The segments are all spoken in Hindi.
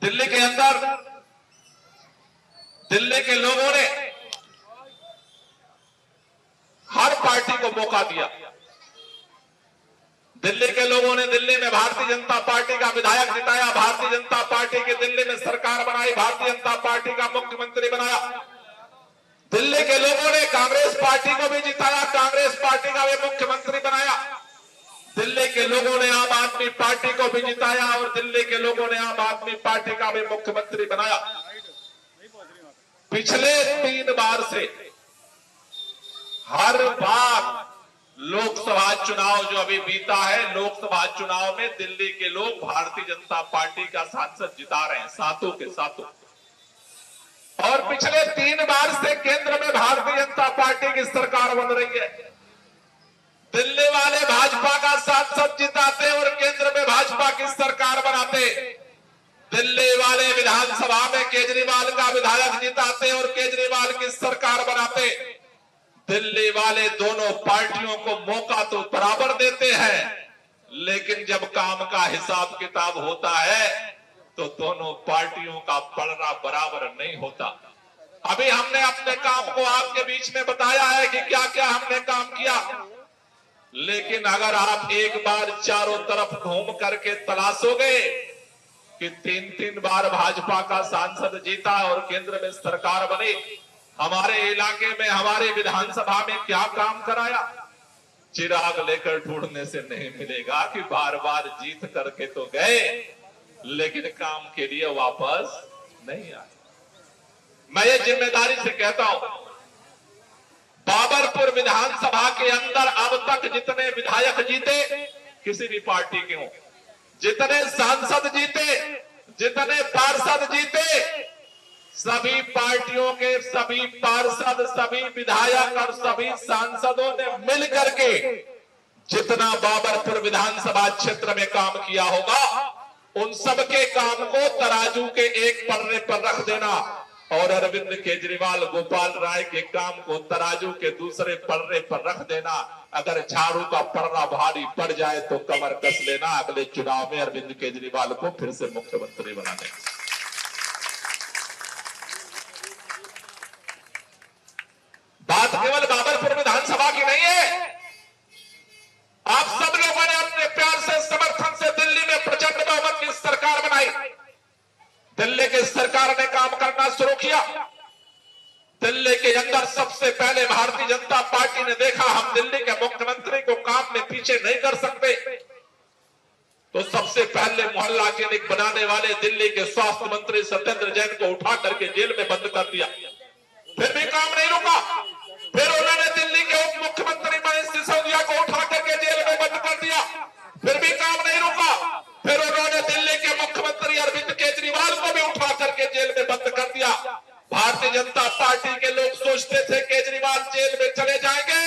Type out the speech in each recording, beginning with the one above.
दिल्ली के अंदर दिल्ली के लोगों ने हर पार्टी को मौका दिया। दिल्ली के लोगों ने दिल्ली में भारतीय जनता पार्टी का विधायक जिताया, भारतीय जनता पार्टी की दिल्ली में सरकार बनाई, भारतीय जनता पार्टी का मुख्यमंत्री बनाया। दिल्ली के लोगों ने कांग्रेस पार्टी को भी जिताया, कांग्रेस पार्टी का भी मुख्यमंत्री बनाया। दिल्ली के लोगों ने आम आदमी पार्टी को भी जिताया और दिल्ली के लोगों ने आम आदमी पार्टी का भी मुख्यमंत्री बनाया। पिछले 3 बार से हर बार लोकसभा चुनाव जो अभी बीता है, लोकसभा चुनाव में दिल्ली के लोग भारतीय जनता पार्टी का सांसद जिता रहे हैं, सातों के सातों। और पिछले 3 बार से केंद्र में भारतीय जनता पार्टी की सरकार बन रही है। दिल्ली वाले भाजपा का सांसद जिताते और केंद्र में भाजपा की सरकार बनाते। दिल्ली वाले विधानसभा में केजरीवाल का विधायक जिताते और केजरीवाल की सरकार बनाते। दिल्ली वाले दोनों पार्टियों को मौका तो बराबर देते हैं, लेकिन जब काम का हिसाब किताब होता है तो दोनों पार्टियों का पलड़ा बराबर नहीं होता। अभी हमने अपने काम को आपके बीच में बताया है कि क्या क्या हमने काम किया, लेकिन अगर आप एक बार चारों तरफ घूम करके तलाशोगे कि 3-3 बार भाजपा का सांसद जीता और केंद्र में सरकार बनी, हमारे इलाके में हमारे विधानसभा में क्या काम कराया, चिराग लेकर ढूंढने से नहीं मिलेगा कि बार बार जीत करके तो गए लेकिन काम के लिए वापस नहीं आए। मैं ये जिम्मेदारी से कहता हूं, बाबरपुर विधानसभा के अंदर अब तक जितने विधायक जीते किसी भी पार्टी के हों, जितने सांसद जीते, जितने पार्षद जीते, सभी पार्टियों के सभी पार्षद, सभी विधायक और सभी सांसदों ने मिलकर के जितना बाबरपुर विधानसभा क्षेत्र में काम किया होगा, उन सबके काम को तराजू के एक पन्ने पर रख देना और अरविंद केजरीवाल, गोपाल राय के काम को तराजू के दूसरे पन्ने पर रख देना। अगर झाड़ू का पन्ना भारी पड़ जाए तो कमर कस लेना, अगले चुनाव में अरविंद केजरीवाल को फिर से मुख्यमंत्री बना देना। बात केवल बाबरपुर विधानसभा की नहीं है। आप सब लोगों ने अपने प्यार से, समर्थन से दिल्ली में प्रचंड बहुमत की सरकार बनाई। दिल्ली की सरकार ने काम करना शुरू किया। दिल्ली के अंदर सबसे पहले भारतीय जनता पार्टी ने देखा हम दिल्ली के मुख्यमंत्री को काम में पीछे नहीं कर सकते, तो सबसे पहले मोहल्ला क्लिनिक बनाने वाले दिल्ली के स्वास्थ्य मंत्री सत्येंद्र जैन को उठा करके जेल में बंद कर दिया। फिर भी काम नहीं रुका। फिर उन्होंने दिल्ली के उप मुख्यमंत्री मनीष सिसोदिया को उठा करके जेल में बंद कर दिया। फिर भी काम नहीं रुका। फिर उन्होंने दिल्ली के मुख्यमंत्री अरविंद केजरीवाल को भी उठा करके जेल में बंद कर दिया। भारतीय जनता पार्टी के लोग सोचते थे केजरीवाल जेल में चले जाएंगे,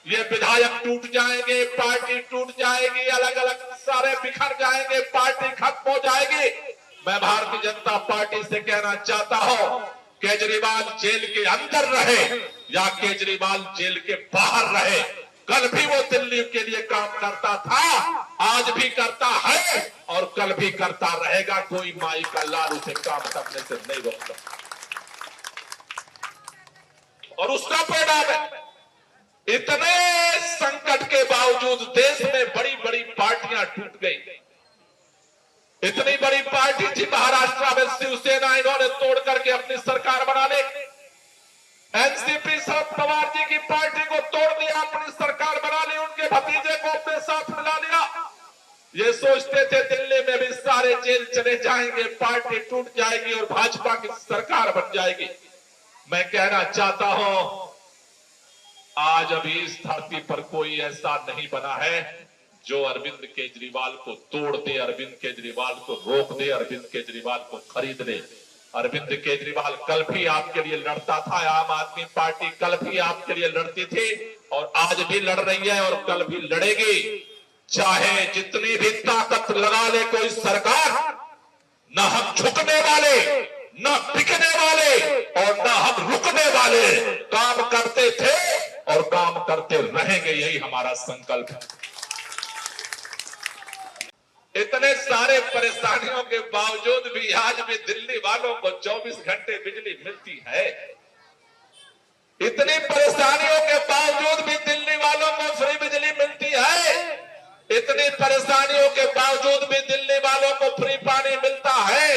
ये विधायक टूट जाएंगे, पार्टी टूट जाएगी, अलग अलग सारे बिखर जाएंगे, पार्टी खत्म हो जाएगी। मैं भारतीय जनता पार्टी से कहना चाहता हूं, केजरीवाल जेल के अंदर रहे या केजरीवाल जेल के बाहर रहे, कल भी वो दिल्ली के लिए काम करता था, आज भी करता है और कल भी करता रहेगा। कोई माई का लाल उसे काम करने से नहीं रोकता। और उसका परिणाम है, इतने संकट के बावजूद देश में बड़ी बड़ी पार्टियां टूट गई। इतनी बड़ी पार्टी थी महाराष्ट्र में शिवसेना, इन्होंने तोड़ करके अपनी सरकार बना ली। एनसीपी शरद पवार जी की पार्टी को तोड़ दिया, अपनी सरकार बना ली, उनके भतीजे को अपने साथ मिला लिया। ये सोचते थे दिल्ली में भी सारे जेल चले जाएंगे, पार्टी टूट जाएगी और भाजपा की सरकार बन जाएगी। मैं कहना चाहता हूं, आज अभी इस धरती पर कोई ऐसा नहीं बना है जो अरविंद केजरीवाल को तोड़ दे, अरविंद केजरीवाल को रोक दे, अरविंद केजरीवाल को खरीद ले। अरविंद केजरीवाल कल भी आपके लिए लड़ता था, आम आदमी पार्टी कल भी आपके लिए लड़ती थी और आज भी लड़ रही है और कल भी लड़ेगी। चाहे जितनी भी ताकत लगा ले कोई सरकार, न हम झुकने वाले, न बिकने वाले और न हम रुकने वाले। काम करते थे और काम करते रहेंगे, यही हमारा संकल्प है। इतने सारे परेशानियों के बावजूद भी आज भी दिल्ली वालों को 24 घंटे बिजली मिलती है। इतनी परेशानियों के बावजूद भी दिल्ली वालों को फ्री बिजली मिलती है। इतनी परेशानियों के बावजूद भी दिल्ली वालों को फ्री पानी मिलता है।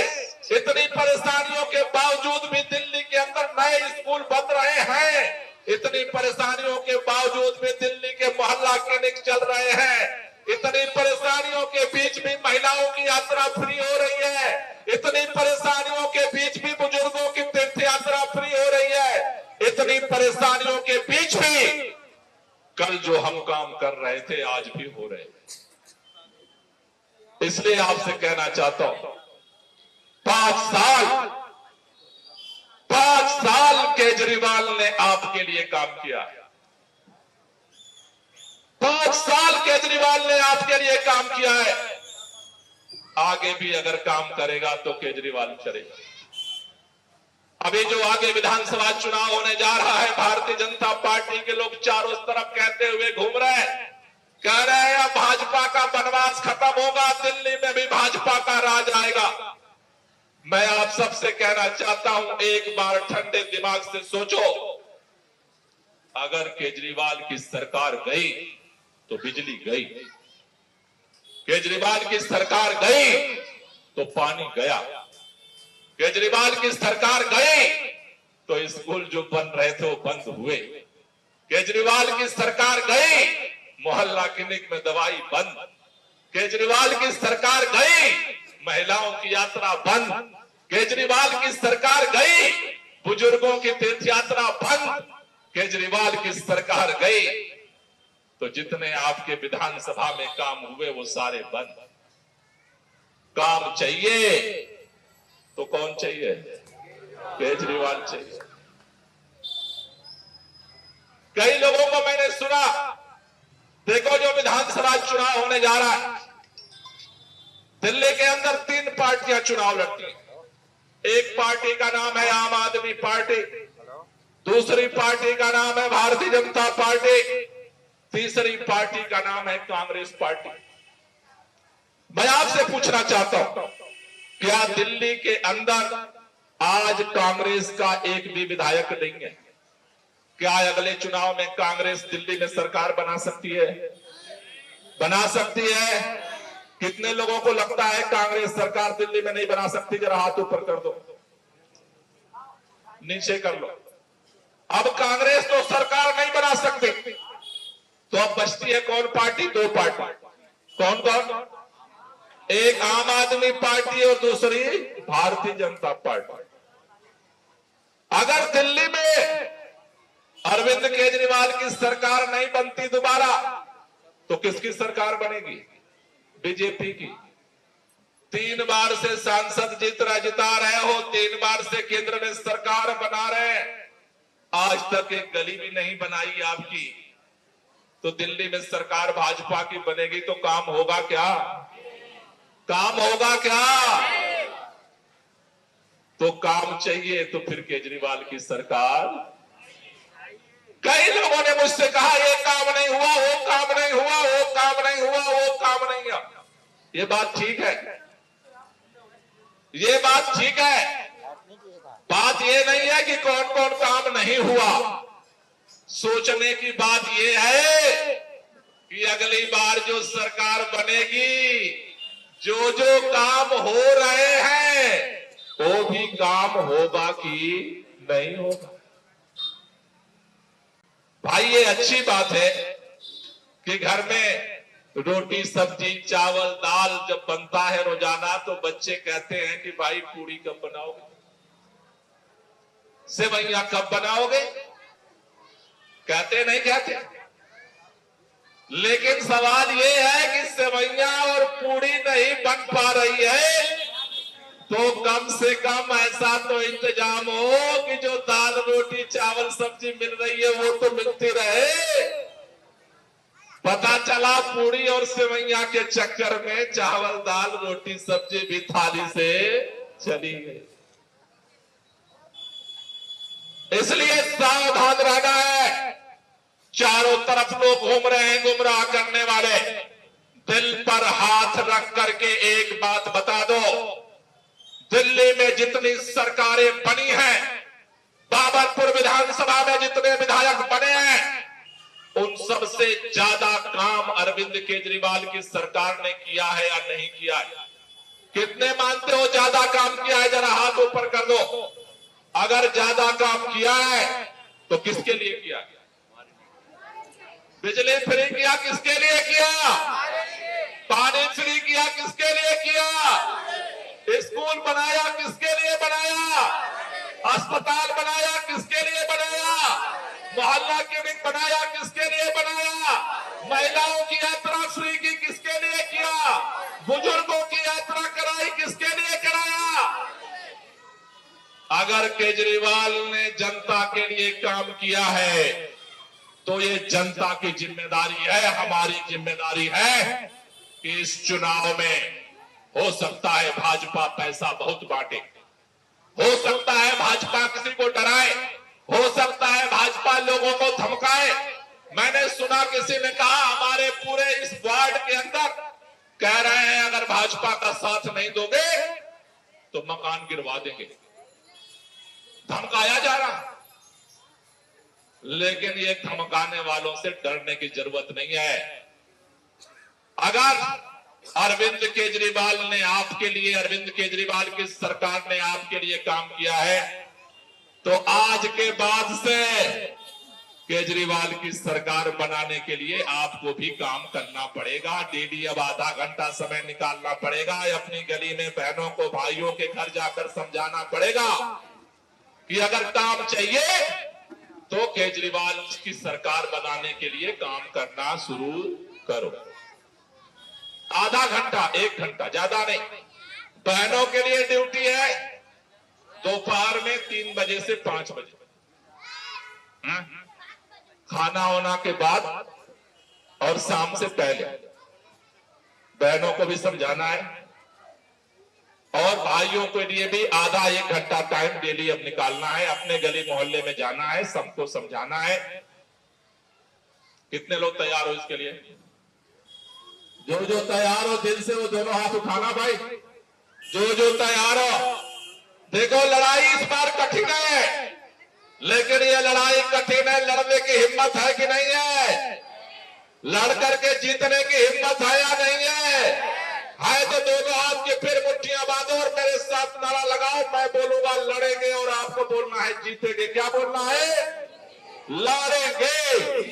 इतनी परेशानियों के बावजूद भी दिल्ली के अंदर नए स्कूल बन रहे हैं। इतनी परेशानियों के बावजूद भी दिल्ली के मोहल्ला क्लिनिक चल रहे हैं। इतनी परेशानियों के बीच भी महिलाओं की यात्रा फ्री हो रही है। इतनी परेशानियों के बीच भी बुजुर्गों की तीर्थ यात्रा फ्री हो रही है। इतनी परेशानियों के बीच भी कल जो हम काम कर रहे थे आज भी हो रहे हैं। इसलिए आपसे कहना चाहता हूं, 5 साल केजरीवाल ने आपके लिए काम किया है। 5 साल केजरीवाल ने आपके लिए काम किया है। आगे भी अगर काम करेगा तो केजरीवाल चलेगा। अभी जो आगे विधानसभा चुनाव होने जा रहा है, भारतीय जनता पार्टी के लोग चारों तरफ कहते हुए घूम रहे हैं, कह रहे हैं अब भाजपा का बनवास खत्म होगा, दिल्ली में भी भाजपा का राज आएगा। मैं आप सबसे कहना चाहता हूं, एक बार ठंडे दिमाग से सोचो, अगर केजरीवाल की सरकार गई तो बिजली गई, केजरीवाल की सरकार गई तो पानी गया, केजरीवाल की सरकार गई तो स्कूल जो बन रहे थे वो बंद हुए, केजरीवाल की सरकार गई मोहल्ला क्लिनिक में दवाई बंद, केजरीवाल की सरकार गई महिलाओं की यात्रा बंद, केजरीवाल की सरकार गई बुजुर्गों की तीर्थ यात्रा बंद, केजरीवाल की सरकार गई तो जितने आपके विधानसभा में काम हुए वो सारे बंद। काम चाहिए तो कौन चाहिए? केजरीवाल चाहिए। कई लोगों को मैंने सुना, देखो जो विधानसभा चुनाव होने जा रहा है, दिल्ली के अंदर 3 पार्टियां चुनाव लड़ती हैं। एक पार्टी का नाम है आम आदमी पार्टी, दूसरी पार्टी का नाम है भारतीय जनता पार्टी, तीसरी पार्टी का नाम है कांग्रेस पार्टी। मैं आपसे पूछना चाहता हूं, क्या दिल्ली के अंदर आज कांग्रेस का एक भी विधायक नहीं है? क्या अगले चुनाव में कांग्रेस दिल्ली में सरकार बना सकती है? बना सकती है? कितने लोगों को लगता है कांग्रेस सरकार दिल्ली में नहीं बना सकती? जरा हाथ ऊपर कर दो, नीचे कर लो। अब कांग्रेस तो सरकार नहीं बना सकती, तो अब बचती है कौन पार्टी? 2 पार्टी। कौन कौन? एक आम आदमी पार्टी और दूसरी भारतीय जनता पार्टी। अगर दिल्ली में अरविंद केजरीवाल की सरकार नहीं बनती दोबारा, तो किसकी सरकार बनेगी? बीजेपी की। 3 बार से सांसद जिता रहे हो, 3 बार से केंद्र में सरकार बना रहे हैं, आज तक एक गली भी नहीं बनाई आपकी। तो दिल्ली में सरकार भाजपा की बनेगी तो काम होगा क्या? काम होगा क्या? तो काम चाहिए तो फिर केजरीवाल की सरकार। कई लोगों ने मुझसे कहा ये काम नहीं हुआ, वो काम नहीं हुआ, वो काम नहीं हुआ, वो काम नहीं हुआ। ये बात ठीक है, ये बात ठीक है। बात ये नहीं है कि कौन कौन काम नहीं हुआ, सोचने की बात ये है कि अगली बार जो सरकार बनेगी, जो जो काम हो रहे हैं वो भी काम होगा कि नहीं होगा? भाई ये अच्छी बात है कि घर में रोटी सब्जी चावल दाल जब बनता है रोजाना, तो बच्चे कहते हैं कि भाई पूरी कब बनाओगे, सेवैया कब बनाओगे? कहते नहीं कहते? लेकिन सवाल ये है कि सेवैया और पूरी नहीं बन पा रही है, तो कम से कम ऐसा तो इंतजाम हो कि जो दाल रोटी चावल सब्जी मिल रही है वो तो मिलती रहे। पता चला पूरी और सेवैया के चक्कर में चावल दाल रोटी सब्जी भी थाली से चली गई। इसलिए सावधान रहना है। चारों तरफ लोग घूम रहे हैं गुमराह करने वाले। दिल पर हाथ रख करके एक बात बता दो, दिल्ली जितनी सरकारें बनी हैं, बाबरपुर विधानसभा में जितने विधायक बने हैं, उन सबसे ज्यादा काम अरविंद केजरीवाल की सरकार ने किया है या नहीं किया है? कितने मानते हो ज्यादा काम किया है? जरा हाथ ऊपर कर दो। अगर ज्यादा काम किया है तो किसके लिए किया? बिजली फ्री किया किसके लिए किया? पानी फ्री किया किसके लिए किया? स्कूल बनाया किसके लिए बनाया? अस्पताल बनाया किसके लिए बनाया? मोहल्ला क्लिनिक बनाया किसके लिए बनाया? महिलाओं की यात्रा फ्री की किसके लिए किया? बुजुर्गों की यात्रा कराई किसके लिए कराया? अगर केजरीवाल ने जनता के लिए काम किया है तो ये जनता की जिम्मेदारी है, हमारी जिम्मेदारी है कि इस चुनाव में हो सकता है भाजपा पैसा बहुत बांटे, हो सकता है भाजपा किसी को डराए, हो सकता है भाजपा लोगों को धमकाए। मैंने सुना किसी ने कहा हमारे पूरे इस वार्ड के अंदर कह रहे हैं अगर भाजपा का साथ नहीं दोगे तो मकान गिरवा देंगे। धमकाया जा रहा, लेकिन ये धमकाने वालों से डरने की जरूरत नहीं है। अगर अरविंद केजरीवाल ने आपके लिए, अरविंद केजरीवाल की सरकार ने आपके लिए काम किया है तो आज के बाद से केजरीवाल की सरकार बनाने के लिए आपको भी काम करना पड़ेगा। डेली अब आधा घंटा समय निकालना पड़ेगा, अपनी गली में बहनों को, भाइयों के घर जाकर समझाना पड़ेगा कि अगर काम चाहिए तो केजरीवाल की सरकार बनाने के लिए काम करना शुरू करो। आधा घंटा, 1 घंटा, ज्यादा नहीं। बहनों के लिए ड्यूटी है दोपहर में 3 बजे से 5 बजे, खाना होना के बाद और शाम से पहले बहनों को भी समझाना है और भाइयों के लिए भी आधा 1 घंटा टाइम डेली अब निकालना है। अपने गली मोहल्ले में जाना है, सबको समझाना है। कितने लोग तैयार हो इसके लिए? जो जो तैयार हो दिल से वो दोनों हाथ उठाना भाई, जो तैयार हो। देखो लड़ाई इस बार कठिन है, लेकिन ये लड़ाई कठिन है, लड़ने की हिम्मत है कि नहीं है? लड़ करके जीतने की हिम्मत है या नहीं है? तो दोनों हाथ के फिर मुट्ठियां बांधो और मेरे साथ नारा लगाओ। मैं बोलूंगा लड़ेंगे और आपको बोलना है जीतेंगे। क्या बोलना है? लड़ेंगे।